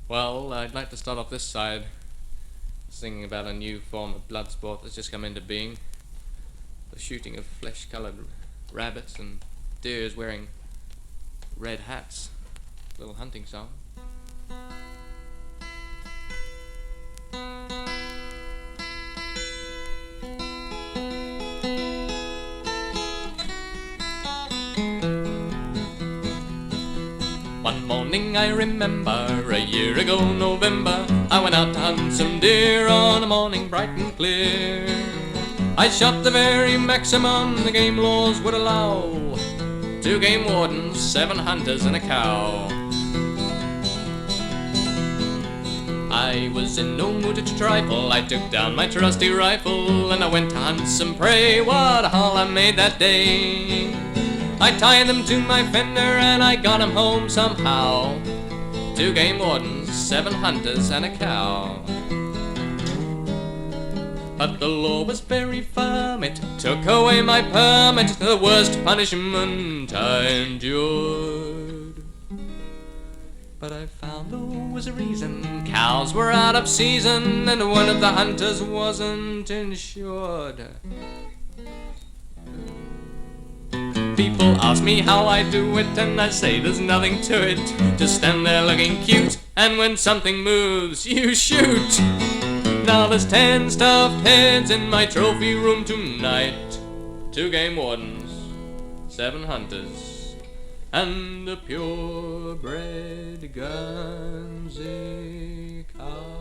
Well, I'd like to start off this side singing about a new form of blood sport that's just come into being. The shooting of flesh-coloured rabbits and deers wearing red hats. Little hunting song. One morning I remember, a year ago November, I went out to hunt some deer on a morning bright and clear. I shot the very maximum the game laws would allow, 2 game wardens, 7 hunters and a cow. I was in no mood to trifle, I took down my trusty rifle and I went to hunt some prey. What a haul I made that day! I tied them to my fender and I got 'em home somehow. 2 game wardens, 7 hunters and a cow. But the law was very firm, it took away my permit, the worst punishment I endured. But I found there was a reason, cows were out of season and one of the hunters wasn't insured. People ask me how I do it and I say there's nothing to it. Just stand there looking cute and when something moves you shoot. Now there's 10 stuffed heads in my trophy room tonight. 2 game wardens, 7 hunters and a purebred Guernsey cow.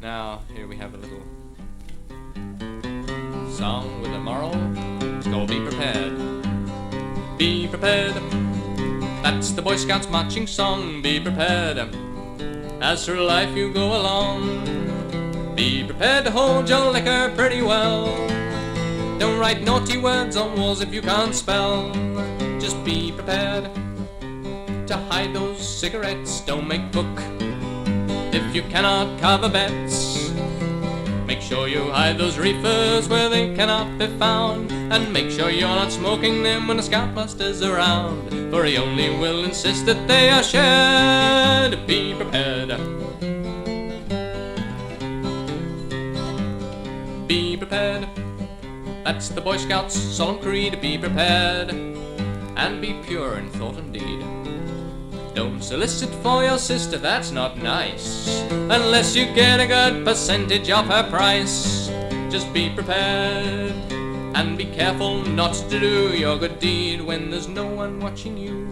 Now, here we have a little song with a moral. It's called Be Prepared. Be prepared. That's the Boy Scouts marching song. Be prepared. As through life you go along, be prepared to hold your liquor pretty well. Don't write naughty words on walls if you can't spell. Just be prepared to hide those cigarettes. Don't make book if you cannot cover bets. Make sure you hide those reefers where they cannot be found, and make sure you're not smoking them when a scoutbuster's around, for he only will insist that they are shared. Be prepared. Be prepared. That's the Boy Scouts' solemn creed. Be prepared and be pure in thought and deed. Don't solicit for your sister, that's not nice, unless you get a good percentage of her price. Just be prepared and be careful not to do your good deed when there's no one watching you.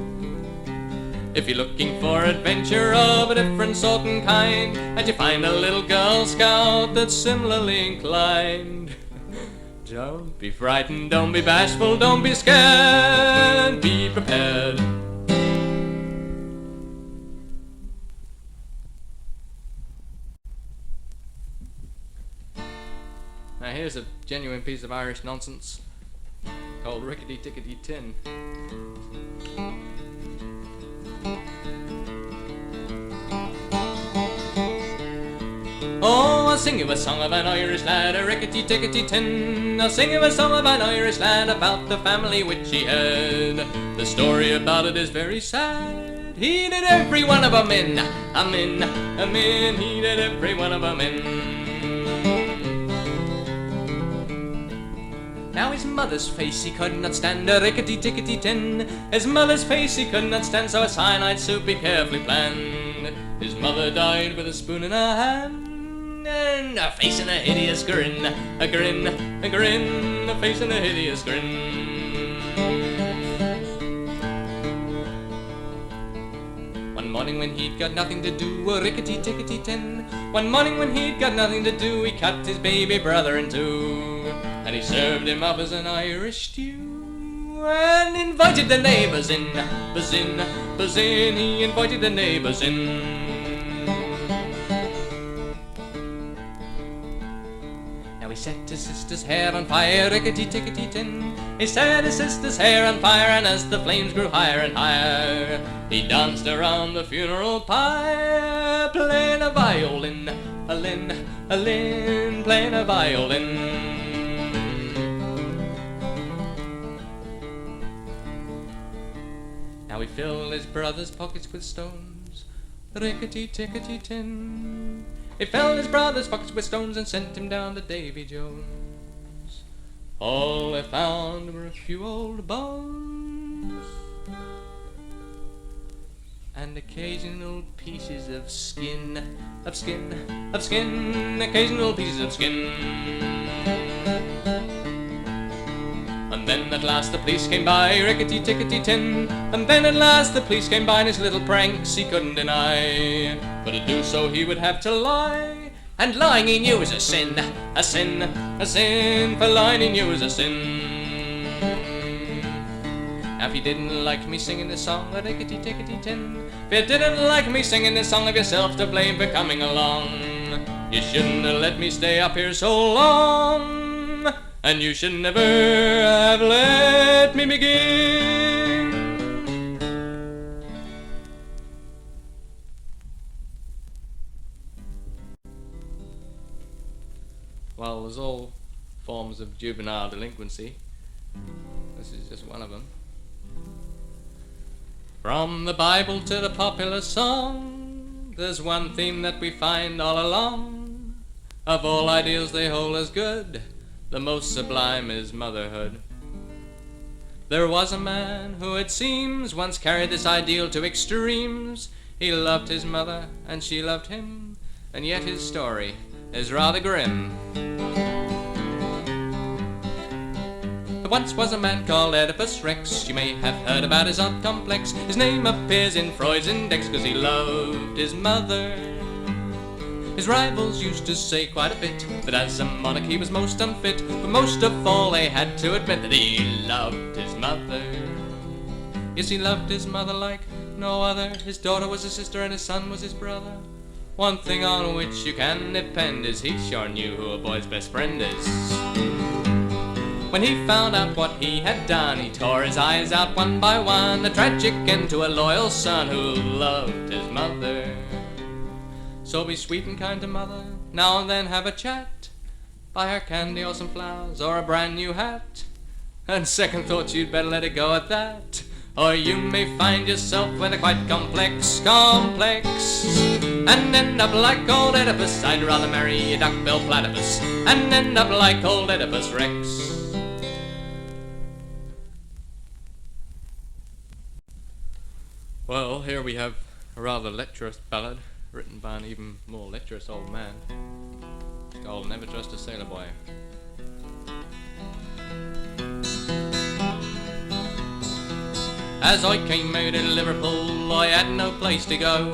If you're looking for adventure of a different sort and kind, and you find a little Girl Scout that's similarly inclined, don't be frightened, don't be bashful, don't be scared. Be prepared. Now here's a genuine piece of Irish nonsense called Rickety Tickity Tin. Oh, I'll sing you a song of an Irish lad, a rickety tickety tin. I'll sing you a song of an Irish lad about the family which he had. The story about it is very sad. He did every one of 'em in, he did every one of 'em in. Now his mother's face he could not stand, a rickety tickety tin. His mother's face he could not stand, so a cyanide soup he carefully planned. His mother died with a spoon in her hand, and a face and a hideous grin, a grin, a grin, a face and a hideous grin. One morning when he'd got nothing to do, a rickety tickety tin. One morning when he'd got nothing to do, he cut his baby brother in two, and he served him up as an Irish stew, and invited the neighbours in, buzz in, he invited the neighbours in. Now he set his sister's hair on fire, rickety tickety tin. He set his sister's hair on fire, and as the flames grew higher and higher, he danced around the funeral pyre, playing a violin, a lin, playing a violin. how he filled his brother's pockets with stones. Rickety Tickity Tin. He filled his brother's pockets with stones and sent him down to Davy Jones. All they found were a few old bones and occasional pieces of skin, occasional pieces of skin. And then at last the police came by, Rickety Tickity Tin. And then at last the police came by, and his little pranks he couldn't deny. But to do so he would have to lie, and lying he knew was a sin, a sin, a sin. For lying he knew was a sin. Now if you didn't like me singing this song, Rickety Tickety Tin, if you didn't like me singing this song, have yourself to blame for coming along. You shouldn't have let me stay up here so long, and you should never have let me begin. Well, there's all forms of juvenile delinquency. This is just one of them. From the Bible to the popular song, there's one theme that we find all along. Of all ideals they hold as good, the most sublime is motherhood. There was a man who, it seems, once carried this ideal to extremes. He loved his mother and she loved him, and yet his story is rather grim. There once was a man called Oedipus Rex. You may have heard about his odd complex. His name appears in Freud's index because he loved his mother. His rivals used to say quite a bit that as a monarch he was most unfit, but most of all they had to admit that he loved his mother. Yes, he loved his mother like no other. His daughter was his sister and his son was his brother. One thing on which you can depend is he sure knew who a boy's best friend is. When he found out what he had done, he tore his eyes out one by one, a tragic end to a loyal son who loved his mother. So be sweet and kind to mother, now and then have a chat. Buy her candy or some flowers or a brand new hat. And second thoughts, you'd better let it go at that, or you may find yourself with a quite complex, and end up like old Oedipus. I'd rather marry a duck-billed platypus and end up like old Oedipus Rex. Well, here we have a rather lecherous ballad written by an even more lecherous old man. It's called Never Trust a Sailor Boy. As I came out of Liverpool, I had no place to go.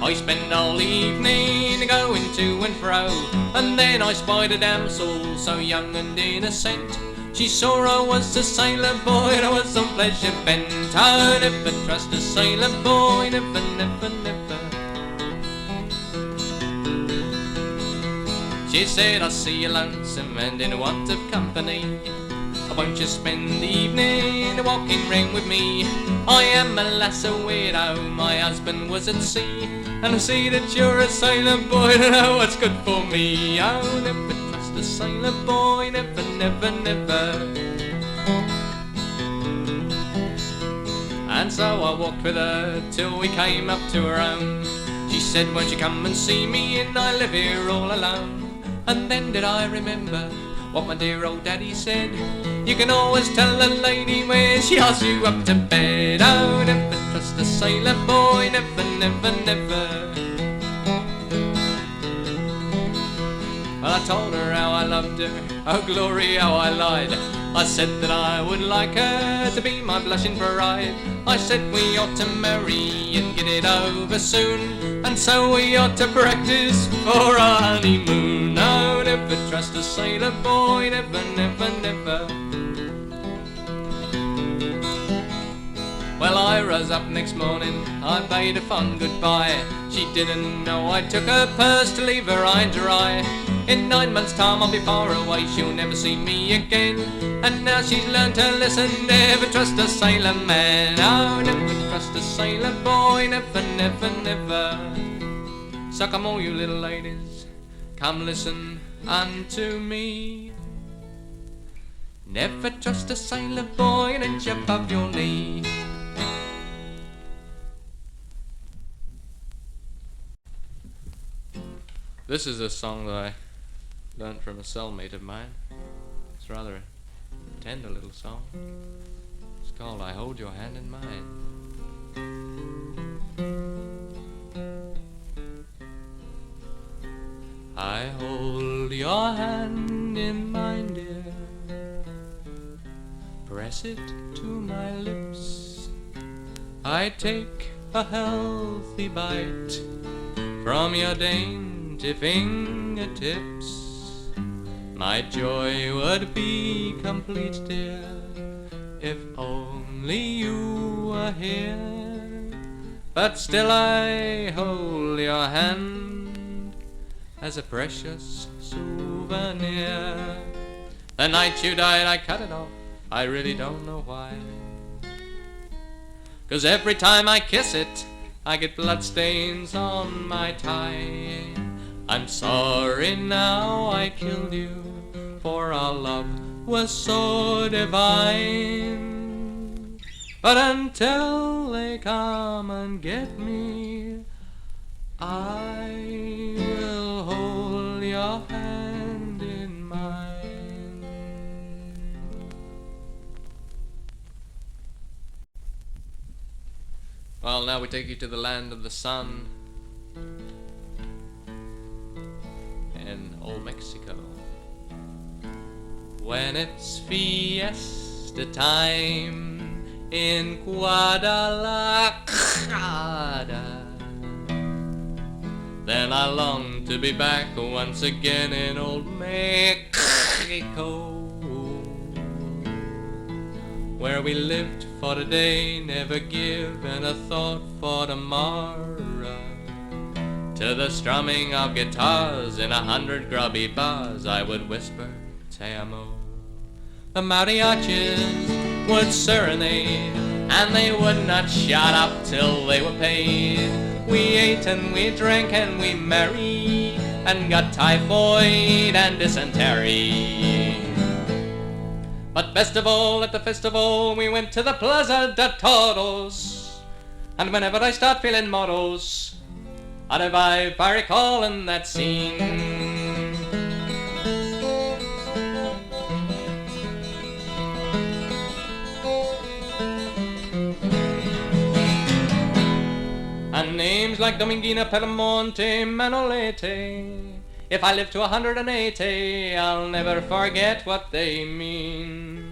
I spent all evening going to and fro, and then I spied a damsel so young and innocent. She saw I was a sailor boy and I was on pleasure bent. I never trust a sailor boy, never, never, never. She said, I see you lonesome and in want of company. Won't you spend the evening walking round with me? I am a lass, a widow, my husband was at sea, and I see that you're a sailor boy, and know what's good for me. Oh, never trust a sailor boy, never, never, never. And so I walked with her till we came up to her own. She said, won't you come and see me, and I live here all alone. And then did I remember what my dear old daddy said, you can always tell a lady when she asks you up to bed. Oh, never trust a sailor boy, never, never, never. Well, I told her how I loved her, oh glory how I lied. I said that I would like her to be my blushing bride. I said we ought to marry and get it over soon, and so we ought to practice for our honeymoon. Oh, never trust a sailor boy, never, never, never. Well, I rose up next morning, I bade her fond goodbye. She didn't know I took her purse to leave her eye dry. In 9 months' time I'll be far away, she'll never see me again. And now she's learned her lesson, never trust a sailor man. Oh, never trust a sailor boy, never, never, never. So come all you little ladies, come listen unto me. Never trust a sailor boy an inch above your knee. This is a song that I learned from a cellmate of mine. It's rather a tender little song. It's called I Hold Your Hand in Mine. I hold your hand in mine, dear. Press it to my lips. I take a healthy bite from your dainty fingertips. My joy would be complete, dear, if only you were here. But still I hold your hand as a precious souvenir. The night you died I cut it off, I really don't know why. 'Cause every time I kiss it I get bloodstains on my tie. I'm sorry now I killed you, for our love was so divine. But until they come and get me, I will hold your hand in mine. Well, now we take you to the land of the sun in old Mexico. When it's fiesta time in Guadalajara, then I long to be back once again in old Mexico, where we lived for today, never given a thought for tomorrow. To the strumming of guitars in 100 grubby bars, I would whisper, Te amo. The mariachis would serenade, and they would not shut up till they were paid. We ate and we drank and we married, and got typhoid and dysentery. But best of all, at the festival, we went to the Plaza de Toros. And whenever I start feeling moros, I revive by recalling that scene. And names like Domingina, Peramonte, Manolete, if I live to 180, I'll never forget what they mean.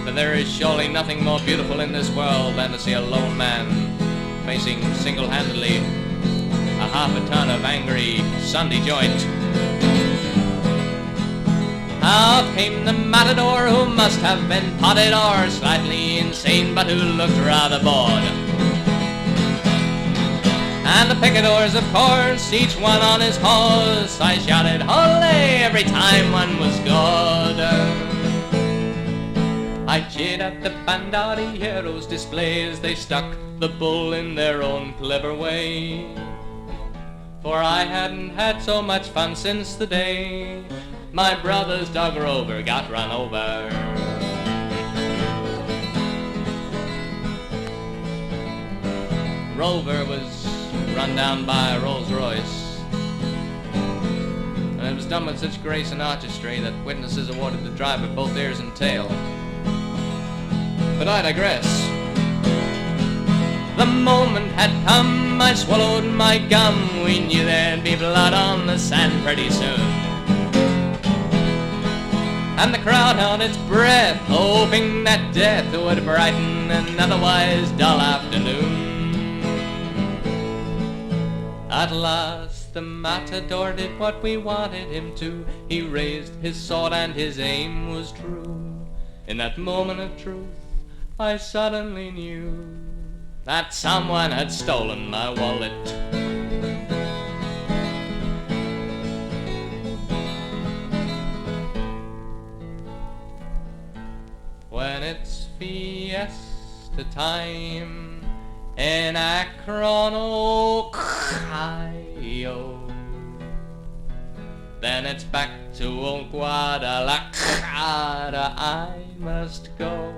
But there is surely nothing more beautiful in this world than to see a lone man facing single-handedly a half a ton of angry Sunday joint. Out came the matador, who must have been potted or slightly insane, but who looked rather bored. And the picadors, of course, each one on his horse. I shouted, "Ole!" every time one was good. I cheered at the bandarilleros' displays. They stuck the bull in their own clever way. For I hadn't had so much fun since the day my brother's dog Rover got run over. Rover was run down by a Rolls Royce, and it was done with such grace and artistry that witnesses awarded the driver both ears and tail. But I digress. The moment had come, I swallowed my gum. We knew there'd be blood on the sand pretty soon. And the crowd held its breath, hoping that death would brighten an otherwise dull afternoon. At last the matador did what we wanted him to. He raised his sword and his aim was true. In that moment of truth, I suddenly knew that someone had stolen my wallet. When it's fiesta time in Akron, Ohio. Then it's back to old Guadalajara I must go,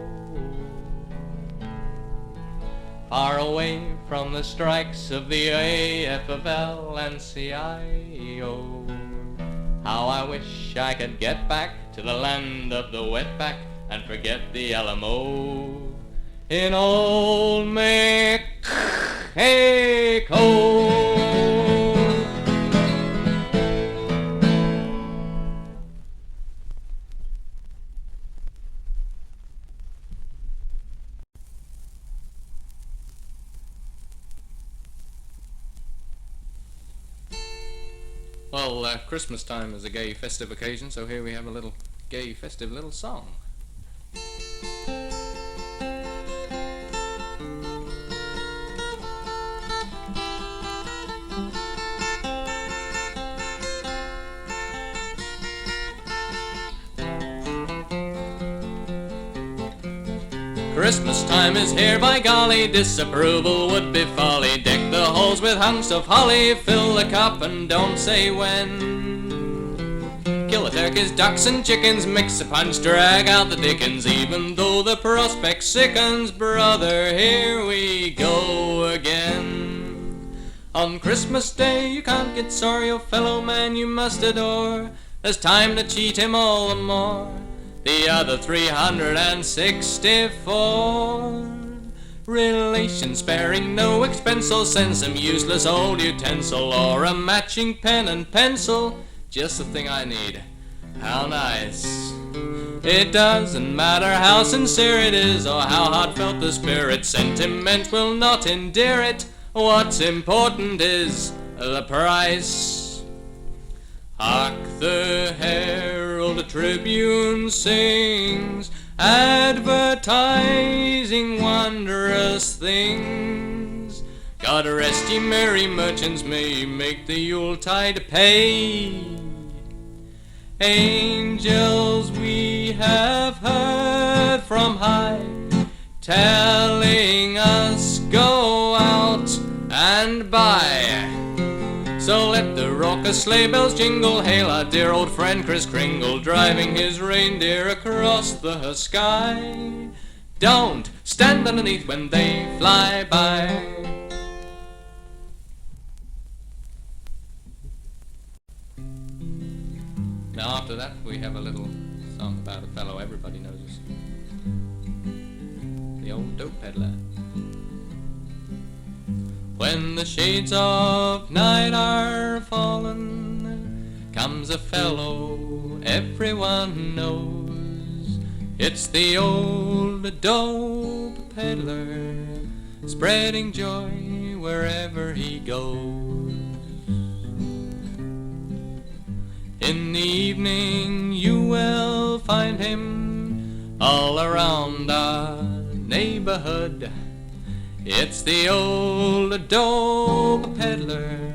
far away from the strikes of the AFL and CIO. How I wish I could get back to the land of the wetback and forget the Alamo in old Mexico. Well, Christmas time is a gay, festive occasion, so here we have a little gay, festive little song. Christmas time is here, by golly, disapproval would be folly. Deck the halls with hunks of holly, fill the cup and don't say when. Kill the turkeys, ducks and chickens, mix a punch, drag out the dickens. Even though the prospect sickens, brother, here we go again. On Christmas Day you can't get sore, your fellow man you must adore. There's time to cheat him all the more, the other 364. Relation sparing no expense, so send some useless old utensil or a matching pen and pencil. Just the thing I need. How nice. It doesn't matter how sincere it is or how heartfelt the spirit, sentiment will not endear it. What's important is the price. Hark, the Herald Tribune sings, advertising wondrous things. God rest ye merry merchants, may make the Yuletide pay. Angels we have heard from high, telling us go out and buy. So let the raucous sleigh bells jingle, hail our dear old friend Kris Kringle, driving his reindeer across the sky. Don't stand underneath when they fly by. Now after that we have a little song about a fellow everybody knows us, the old Dope Pedlar. When the shades of night are fallen, comes a fellow everyone knows. It's the old Dope Pedlar, spreading joy wherever he goes. In the evening you will find him all around our neighborhood. It's the old Dope Pedlar,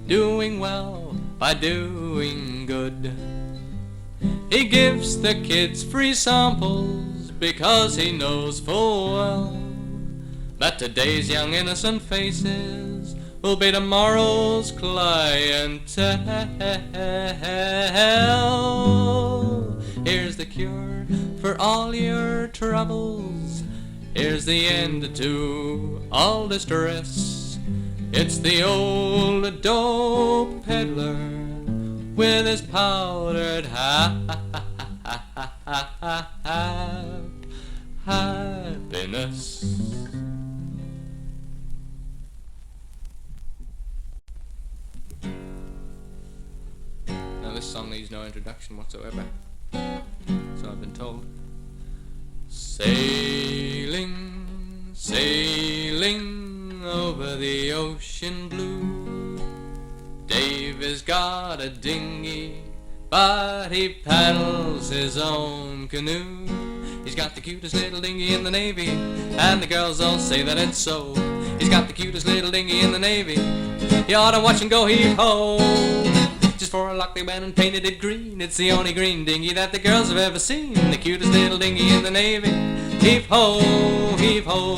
doing well by doing good. He gives the kids free samples because he knows full well that today's young innocent faces will be tomorrow's clientele. Here's the cure for all your troubles, here's the end to all distress. It's the old Dope Pedlar with his powdered happiness. Now this song needs no introduction whatsoever, so I've been told. Sailing, sailing over the ocean blue, Dave has got a dinghy, but he paddles his own canoe. He's got the cutest little dinghy in the Navy, and the girls all say that it's so. He's got the cutest little dinghy in the Navy, you ought to watch him go heave-ho. Just for a lock they went and painted it green, it's the only green dinghy that the girls have ever seen. The cutest little dinghy in the Navy, heave-ho, heave-ho.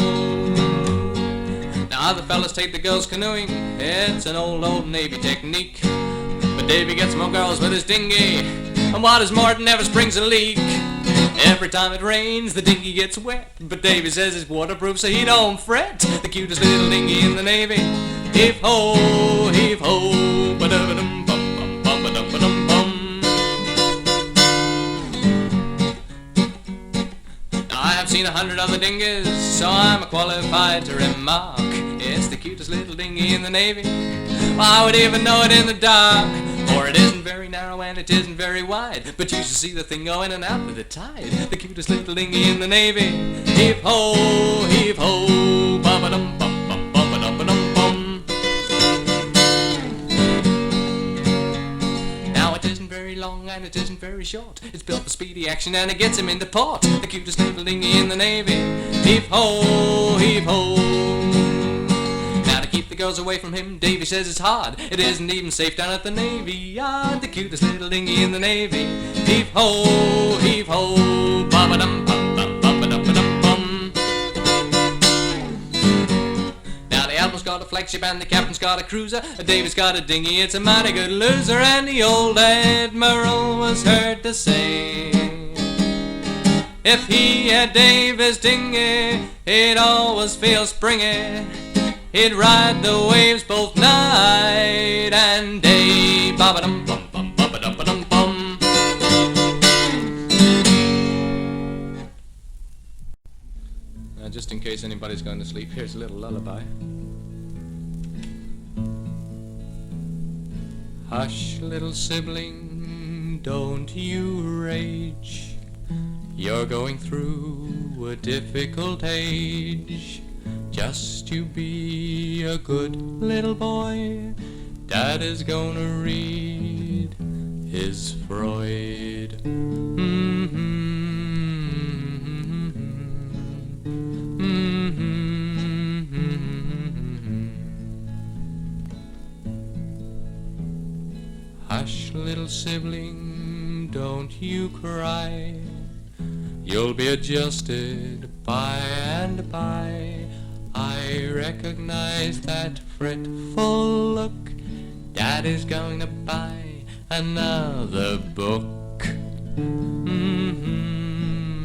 The fellas take the girls canoeing. It's an old Navy technique. But Davy gets more girls with his dinghy, and what is more, it never springs a leak. Every time it rains, the dinghy gets wet, but Davy says it's waterproof, so he don't fret. The cutest little dinghy in the Navy. Heave-ho, heave-ho, ba-da-ba-dum-bum-bum-ba-dum-ba-dum-bum. I have seen 100 other dinghies, so I'm qualified to remark it's the cutest little dinghy in the Navy. Well, I would even know it in the dark, for it isn't very narrow and it isn't very wide, but you should see the thing go in and out with the tide. The cutest little dinghy in the Navy. Heave-ho, ba-ba-dum-bum-bum-bum-ba-dum-ba-dum-bum. Now it isn't very long and it isn't very short. It's built for speedy action and it gets him into port. The cutest little dinghy in the Navy. Heave-ho, heave-ho. Now to keep the girls away from him, Davy says it's hard. It isn't even safe down at the Navy Yard. The cutest little dinghy in the Navy. Heave-ho, heave-ho, ba-ba-dum-bum-bum-bum-ba-dum-ba-dum-bum. Now the Admiral's got a flagship and the Captain's got a cruiser. Davy's got a dinghy, it's a mighty good loser. And the old Admiral was heard to say, if he had Davy's dinghy, he'd always feel springy. He'd ride the waves both night and day. Ba-ba-dum-bum-bum, ba-ba-dum-ba-dum-bum. Now, just in case anybody's going to sleep, here's a little lullaby. Hush, little sibling, don't you rage. You're going through a difficult age. Just you be a good little boy. Dad is gonna read his Freud. Hush, little sibling, don't you cry. You'll be adjusted by and by. I recognize that fretful look. Dad is going to buy another book.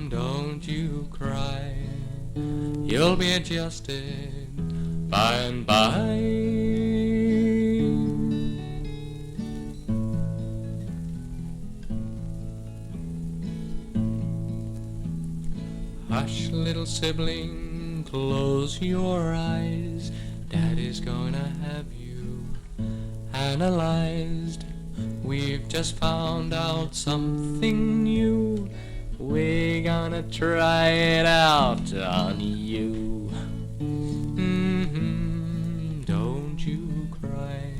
Don't you cry. You'll be adjusted by and by. Hush, little sibling, close your eyes. Daddy's gonna have you analyzed. We've just found out something new. We're gonna try it out on you. Don't you cry.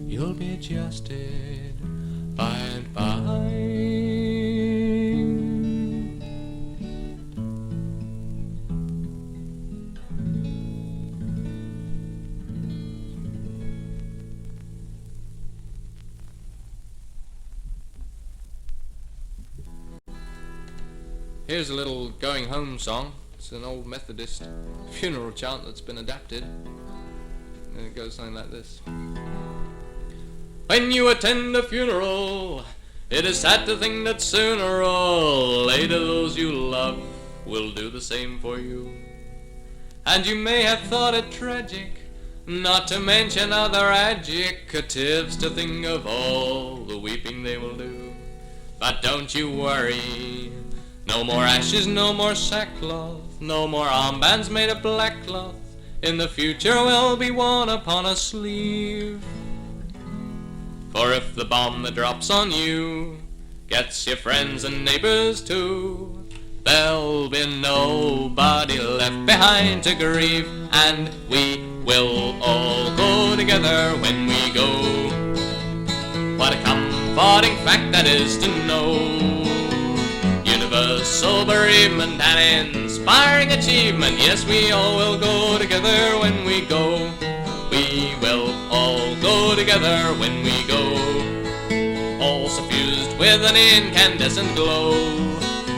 You'll be adjusted by and by. Here's a little going home song. It's an old Methodist funeral chant that's been adapted. And it goes something like this. When you attend a funeral, it is sad to think that sooner or later those you love will do the same for you. And you may have thought it tragic, not to mention other adjectives, to think of all the weeping they will do. But don't you worry. No more ashes, no more sackcloth, no more armbands made of black cloth. In the future will be worn upon a sleeve. For if the bomb that drops on you gets your friends and neighbors too, there'll be nobody left behind to grieve. And we will all go together when we go. What a comforting fact that is to know. Universal bereavement and inspiring achievement. Yes, we all will go together when we go. We will all go together when we go. All suffused with an incandescent glow.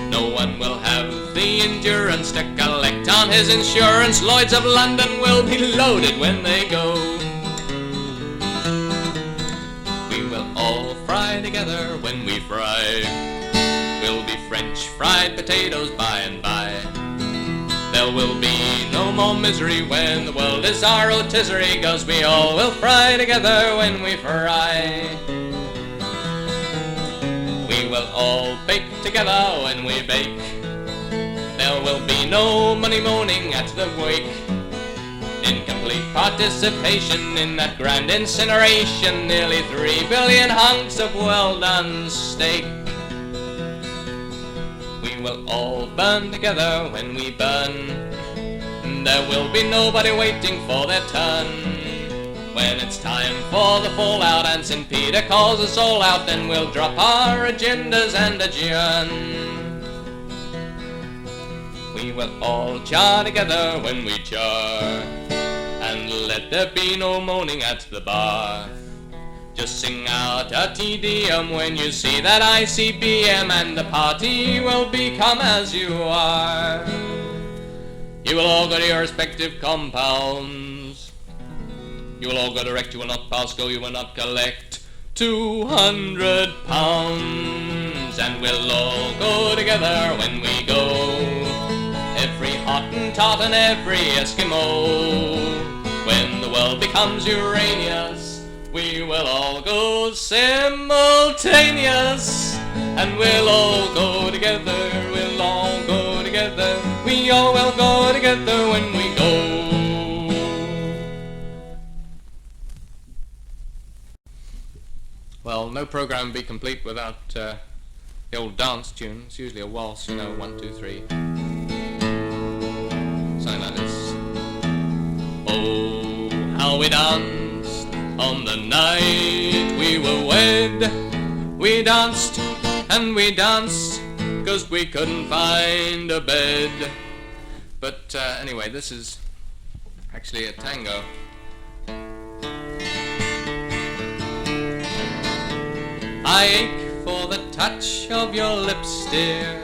No one will have the endurance to collect put on his insurance. Lloyd's of London will be loaded when they go. We will all fry together when we fry. We'll be French fried potatoes by and by. There will be no more misery when the world is our rotisserie, 'cause we all will fry together when we fry. We will all bake together when we bake. There will be no money moaning at the wake. In complete participation in that grand incineration, nearly 3 billion hunks of well-done steak. We will all burn together when we burn. There will be nobody waiting for their turn. When it's time for the fallout and St. Peter calls us all out, then we'll drop our agendas and adjourn. We will all char together when we char, and let there be no moaning at the bar. Just sing out a Te Deum when you see that ICBM, and the party will become as you are. You will all go to your respective compounds. You will all go direct, you will not pass go, you will not collect 200 pounds. And we'll all go together when we go. Every Hottentot and every Eskimo. When the world becomes Uranus, we will all go simultaneous. And we'll all go together, we'll all go together. We all will go together when we go. Well, no program would be complete without the old dance tune. It's usually a waltz, 1, 2, 3. Something like this. Oh, how we danced on the night we were wed. We danced and we danced 'cause we couldn't find a bed. But anyway, this is actually a tango. I ache for the touch of your lips, dear,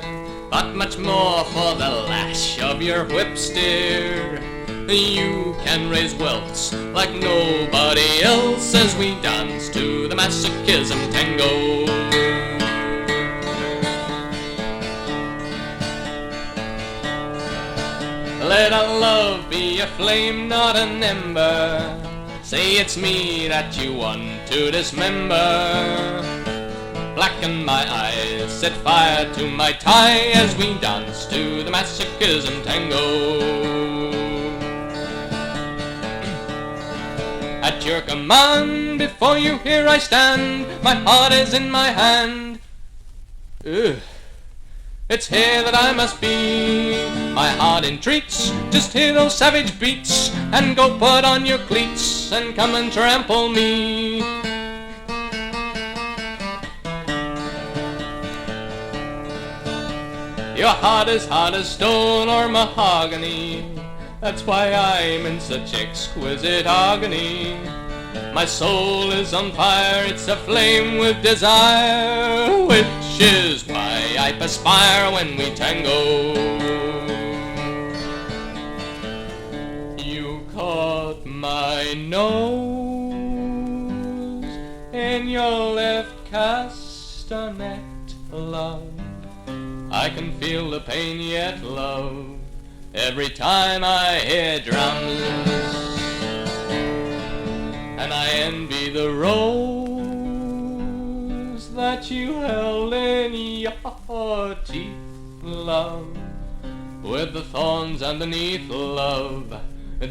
but much more for the lash of your whips, dear. You can raise welts like nobody else as we dance to the Masochism Tango. Let our love be a flame, not an ember. Say it's me that you want to dismember. Blacken my eyes, set fire to my tie as we dance to the Masochism Tango. At your command, before you here I stand. My heart is in my hand. Ugh. It's here that I must be. My heart entreats, just hear those savage beats, and go put on your cleats and come and trample me. Your heart is hard as stone or mahogany. That's why I'm in such exquisite agony. My soul is on fire, it's aflame with desire, which is why I perspire when we tango. You caught my nose in your left castanet, love. I can feel the pain yet, love, every time I hear drums. And I envy the rose that you held in your teeth, love, with the thorns underneath, love,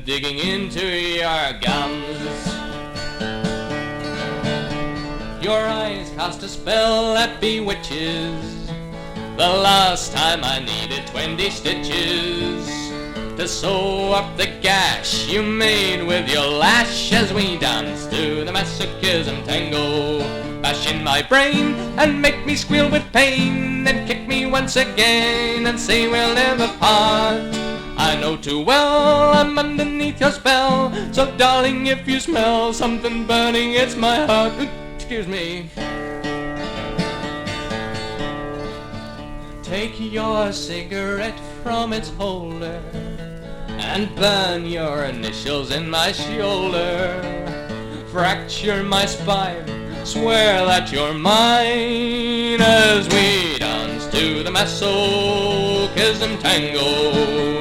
digging into your gums. Your eyes cast a spell that bewitches. The last time I needed 20 stitches to sew up the gash you made with your lash as we dance to the Masochism Tango. Bash in my brain and make me squeal with pain, then kick me once again and say we'll never part. I know too well I'm underneath your spell, so darling, if you smell something burning, it's my heart. Excuse me. Take your cigarette from its holder and burn your initials in my shoulder. Fracture my spine, swear that you're mine, as we dance to the Masochism Tango.